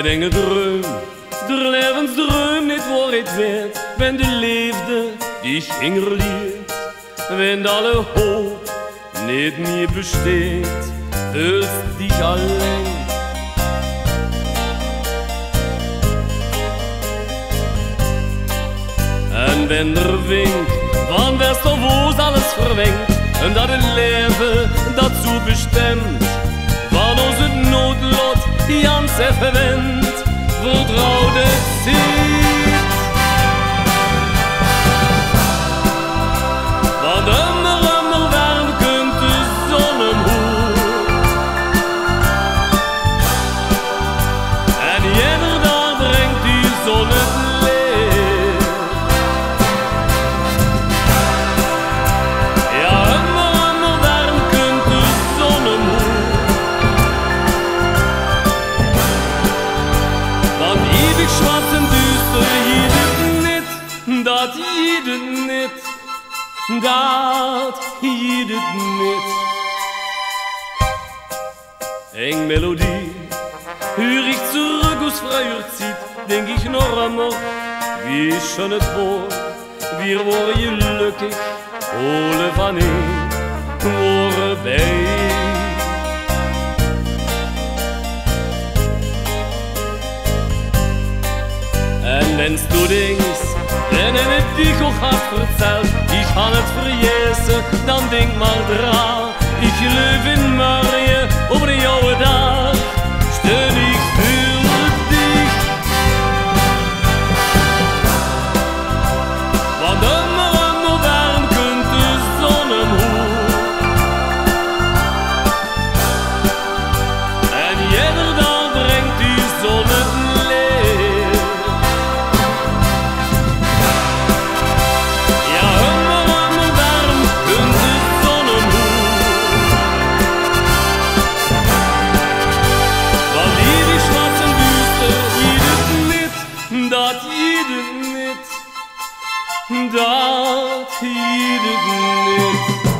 Met enge droom, der levensdroom niet waarheid werd, wenn de liefde dich ingerliert, wenn alle hoop niet meer besteht, fühlst dich alleen. En wenn der Wink, wann wärst du wo's alles verwenkt, en dat het leven dazu bestemmt, wann ons het noodlot Jans even wendt, vertrouw de ziet. Want immer warm kunt de zon omhoog, en jeder dag brengt die zon het licht. Ja, immer warm kunt de zon omhoog, want ewig schwarz en duister jiet het niet, dat jiet het niet. Dat jiet het niet. Eng Melodie, hör ich zurück aus freier Zeit, denk ich noch einmal, wie schön es war. Wir waren glücklich, alle van een waren bij. En wenn's du denkst, wenn ich dich auch hab verzählt, ich kann nicht vergessen, dann denk mal dran, ich lebe in Marie, über die Jahre Tag, steh ich für dich. Want immer warm kunt de zon omhoog, en jeder dag brengt die zon het licht. Ja, immer warm kunt de zon omhoog, want ewig schwarz en duister jiet het niet, dat jiet het niet. Dat jiet het niet.